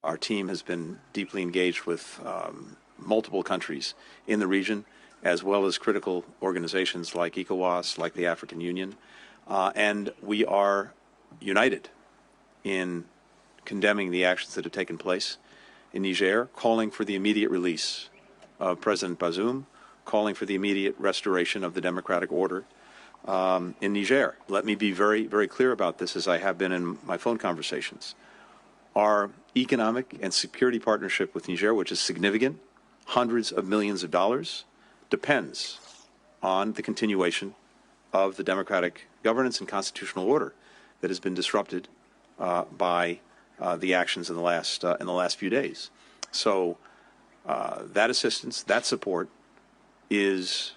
Our team has been deeply engaged with multiple countries in the region, as well as critical organizations like ECOWAS, like the African Union, and we are united in condemning the actions that have taken place in Niger, calling for the immediate release of President Bazoum, calling for the immediate restoration of the democratic order in Niger. Let me be very, very clear about this, as I have been in my phone conversations. Our economic and security partnership with Niger, which is significant, hundreds of millions of dollars, depends on the continuation of the democratic governance and constitutional order that has been disrupted by the actions in the last few days. So that assistance, that support, is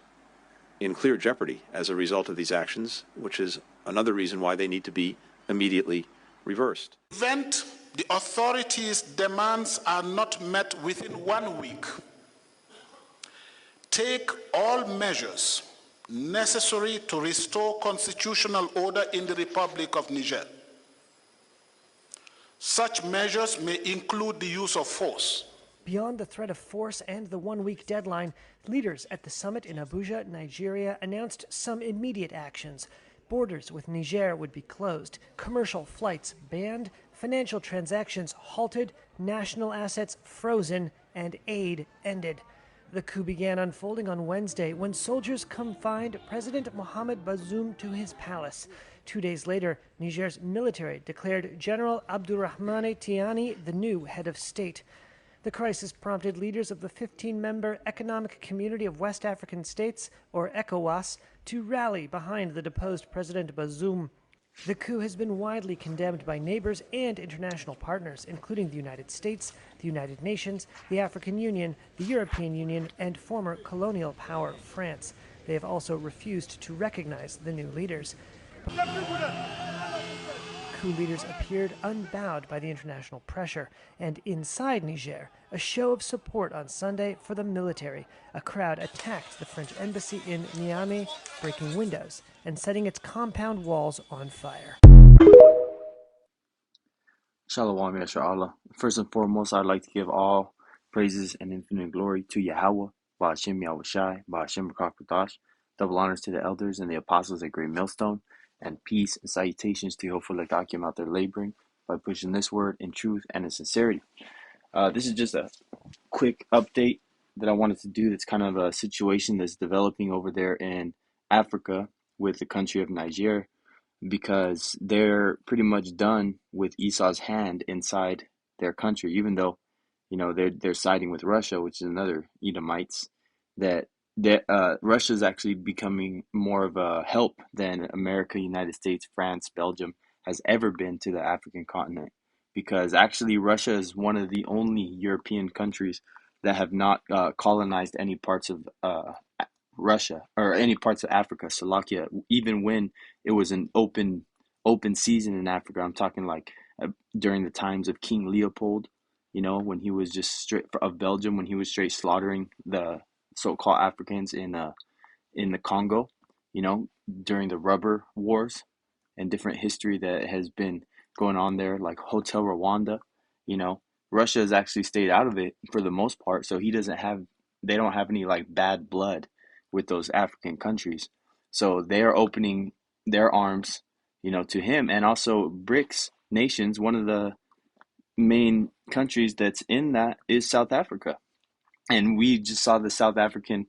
in clear jeopardy as a result of these actions, which is another reason why they need to be immediately reversed. Prevent the authorities' demands are not met within 1 week. Take all measures necessary to restore constitutional order in the Republic of Niger. Such measures may include the use of force. Beyond the threat of force and the 1-week deadline, leaders at the summit in Abuja, Nigeria, announced some immediate actions. Borders with Niger would be closed, commercial flights banned, financial transactions halted, national assets frozen, and aid ended. The coup began unfolding on Wednesday when soldiers confined President Mohamed Bazoum to his palace. 2 days later, Niger's military declared General Abdourahmane Tiani the new head of state. The crisis prompted leaders of the 15-member Economic Community of West African States, or ECOWAS, to rally behind the deposed President Bazoum. The coup has been widely condemned by neighbors and international partners, including the United States, the United Nations, the African Union, the European Union, and former colonial power France. They have also refused to recognize the new leaders. Coup leaders appeared unbowed by the international pressure, and inside Niger, a show of support on Sunday for the military. A crowd attacked the French embassy in Niamey, breaking windows and setting its compound walls on fire. Shalom, Yashar Allah. First and foremost, I'd like to give all praises and infinite glory to Yahweh, Ba'ashem Yahushai, Ba'ashem Rakakutash, double honors to the elders and the apostles at Great Millstone, and peace and salutations to Hopeful Lekakim out there laboring by pushing this word in truth and in sincerity. This is just a quick update that I wanted to do. That's kind of a situation that's developing over there in Africa with the country of Niger, because they're pretty much done with Esau's hand inside their country, even though, you know, they're siding with Russia, which is another Edomites, that Russia is actually becoming more of a help than America, United States, France, Belgium has ever been to the African continent, because actually Russia is one of the only European countries that have not colonized any parts of Russia or any parts of Africa, Slovakia, even when it was an open season in Africa. I'm talking like during the times of King Leopold, you know, when he was just straight of Belgium, when he was straight slaughtering the so-called Africans in the Congo, you know, during the rubber wars and different history that has been going on there, like Hotel Rwanda, you know. Russia has actually stayed out of it for the most part, so they don't have any like bad blood with those African countries. So they are opening their arms, you know, to him. And also BRICS nations, one of the main countries that's in that is South Africa. And we just saw the South African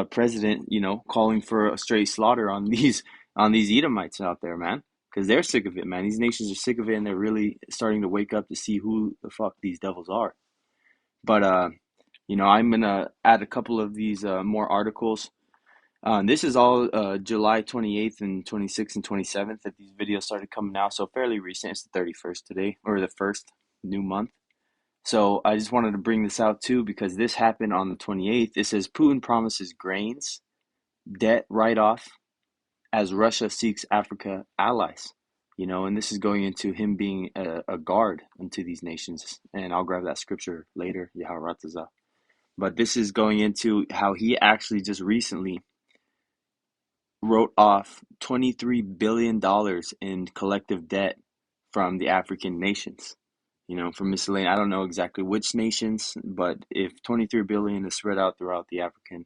president, you know, calling for a straight slaughter on these Edomites out there, man, because they're sick of it, man. These nations are sick of it, and they're really starting to wake up to see who the fuck these devils are. But you know, I'm gonna add a couple of these more articles. This is all July 28th and 26th and 27th that these videos started coming out, so fairly recent. It's the 31st today, or the first new month. So I just wanted to bring this out too, because this happened on the 28th. It says Putin promises grains, debt write-off as Russia seeks Africa allies. You know, and this is going into him being a guard unto these nations. And I'll grab that scripture later, Yaharatazah. But this is going into how he actually just recently wrote off $23 billion in collective debt from the African nations. For miscellaneous, I don't know exactly which nations, but if 23 billion is spread out throughout the African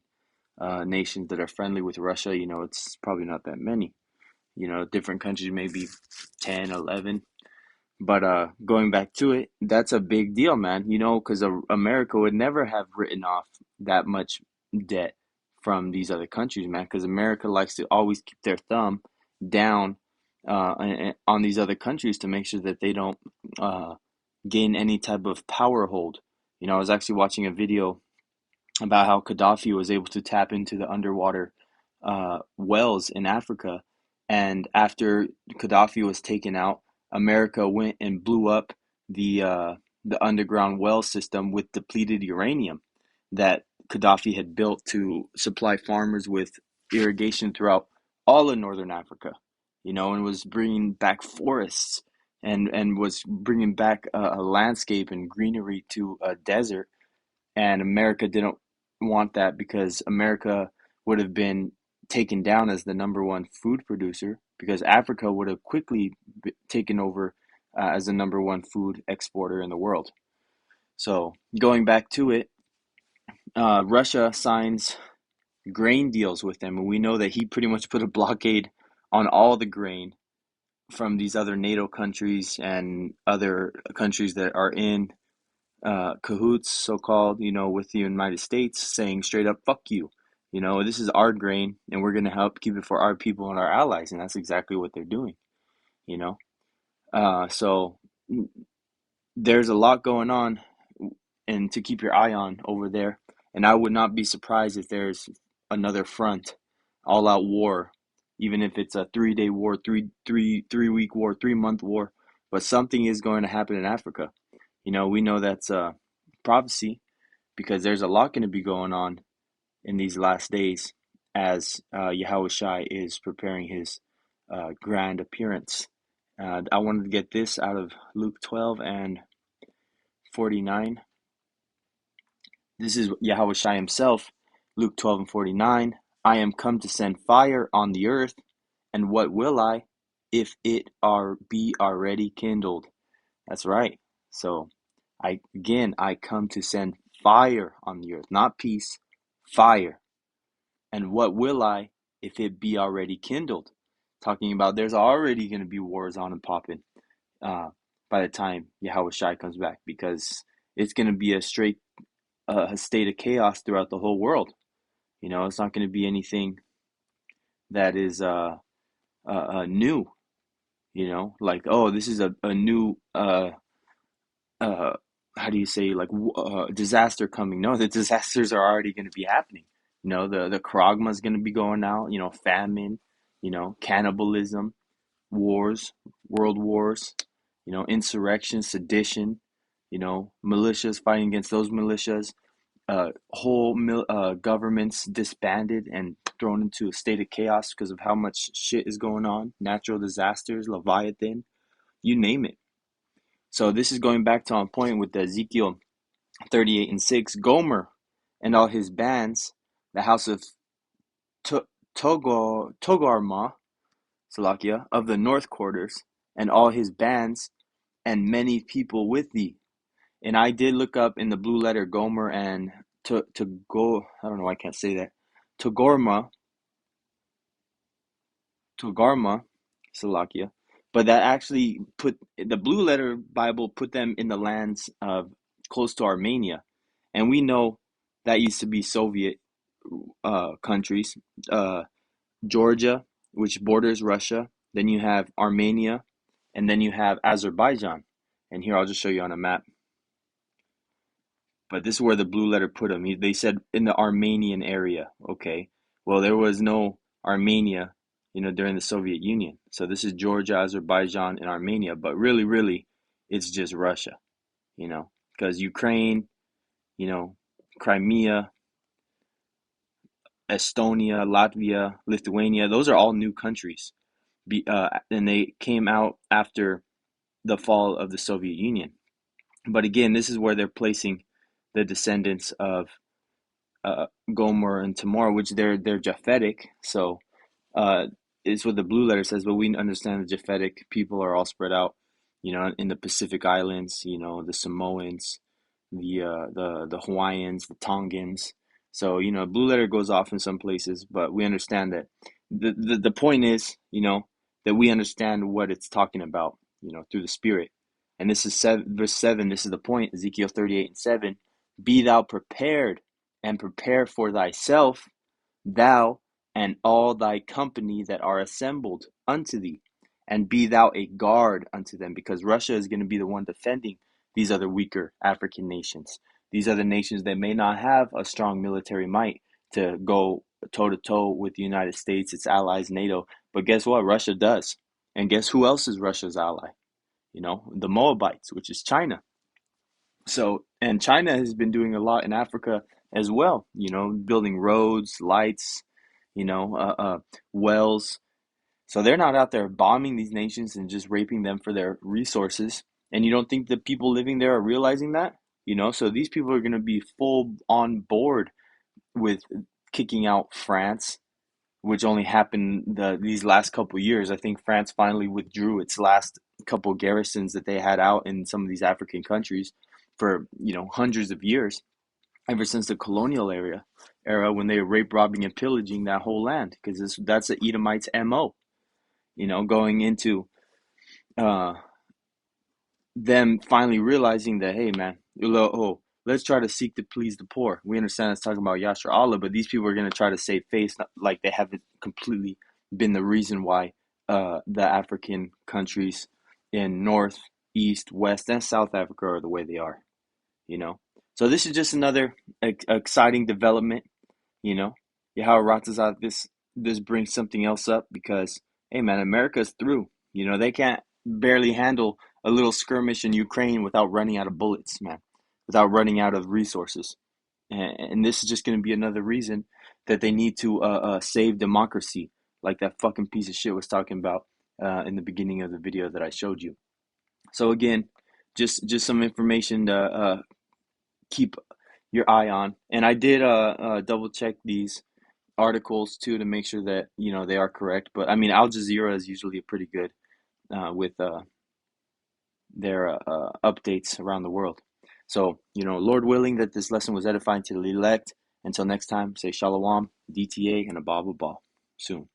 nations that are friendly with Russia, it's probably not that many. Different countries maybe 10, 11. But going back to it, that's a big deal, man. Because America would never have written off that much debt from these other countries, man. Because America likes to always keep their thumb down on these other countries to make sure that they don't gain any type of power hold. I was actually watching a video about how Gaddafi was able to tap into the underwater wells in Africa. And after Gaddafi was taken out, America went and blew up the underground well system with depleted uranium that Gaddafi had built to supply farmers with irrigation throughout all of northern Africa, and was bringing back forests and was bringing back a landscape and greenery to a desert. And America didn't want that because America would have been taken down as the number one food producer because Africa would have quickly taken over as the number one food exporter in the world. So going back to it, Russia signs grain deals with them, and we know that he pretty much put a blockade on all the grain from these other NATO countries and other countries that are in cahoots, so-called, with the United States, saying straight up, fuck you. This is our grain, and we're going to help keep it for our people and our allies, and that's exactly what they're doing, you know? So there's a lot going on and to keep your eye on over there, and I would not be surprised if there's another front, all-out war, even if it's a 3-day war, three-week war, 3-month war, but something is going to happen in Africa. We know that's prophecy because there's a lot going to be going on in these last days as Yahweh Shai is preparing his grand appearance. I wanted to get this out of Luke 12 and 49. This is Yahweh Shai himself, Luke 12 and 49. I am come to send fire on the earth, and what will I if it be already kindled? That's right. So I come to send fire on the earth, not peace, fire. And what will I if it be already kindled? Talking about there's already going to be wars on and popping by the time Yahweh Shai comes back, because it's going to be a straight state of chaos throughout the whole world. It's not going to be anything that is new. Like, oh, this is a new how do you say, like, disaster coming. No, the disasters are already going to be happening. The Kragma is going to be going out, famine, cannibalism, wars, world wars, insurrection, sedition, militias fighting against those militias, whole governments disbanded and thrown into a state of chaos because of how much shit is going on, natural disasters, Leviathan, you name it. So this is going back to on point with the Ezekiel 38 and 6. Gomer and all his bands, the house of Togarma, Salakia, of the north quarters, and all his bands, and many people with thee. And I did look up in the blue letter Gomer and to go. I don't know why I can't say that. Togarma, Salakia. But that actually put the blue letter Bible put them in the lands of close to Armenia, and we know that used to be Soviet countries. Georgia, which borders Russia. Then you have Armenia, and then you have Azerbaijan. And here I'll just show you on a map. But this is where the blue letter put them. They said in the Armenian area. Okay, well, there was no Armenia, during the Soviet Union. So this is Georgia, Azerbaijan, and Armenia. But really, it's just Russia, because Ukraine, Crimea, Estonia, Latvia, Lithuania, those are all new countries. And they came out after the fall of the Soviet Union. But again, this is where they're placing the descendants of Gomer and Tamar, which they're Japhetic. So it's what the blue letter says, but we understand the Japhetic people are all spread out you know, in the Pacific Islands, you know, the Samoans, the Hawaiians, the Tongans. So, you know, blue letter goes off in some places, but we understand that the point is, you know, that we understand what it's talking about, you know, through the Spirit. And this is verse 7, this is the point, Ezekiel 38:7. Be thou prepared and prepare for thyself, thou and all thy company that are assembled unto thee, and be thou a guard unto them, because Russia is going to be the one defending these other weaker African nations. These other nations that may not have a strong military might to go toe to toe with the United States, its allies, NATO. But guess what? Russia does. And guess who else is Russia's ally? You know, the Moabites, which is China. So, and China has been doing a lot in Africa as well, you know, building roads, lights, you know, wells. So they're not out there bombing these nations and just raping them for their resources. And you don't think the people living there are realizing that? You know, so these people are going to be full on board with kicking out France, which only happened these last couple years. I think France finally withdrew its last couple garrisons that they had out in some of these African countries for, you know, hundreds of years, ever since the colonial era when they were rape, robbing, and pillaging that whole land, because that's the Edomites' MO, you know, going into uh, them finally realizing that, hey, man, let's try to seek to please the poor. We understand it's talking about Yasser Allah, but these people are going to try to save face, like they haven't completely been the reason why the African countries in North, East, West, and South Africa are the way they are, you know. So this is just another exciting development, you know. Yahweh Ratazat, this brings something else up because, hey, man, America's through. You know, they can't barely handle a little skirmish in Ukraine without running out of bullets, man, without running out of resources. And this is just going to be another reason that they need to save democracy, like that fucking piece of shit was talking about in the beginning of the video that I showed you. So again, just some information to keep your eye on. And I did double check these articles too to make sure that, you know, they are correct. But I mean, Al Jazeera is usually pretty good with their updates around the world. So, you know, Lord willing that this lesson was edifying to the elect. Until next time, say Shalom, DTA, and Abba Abba soon.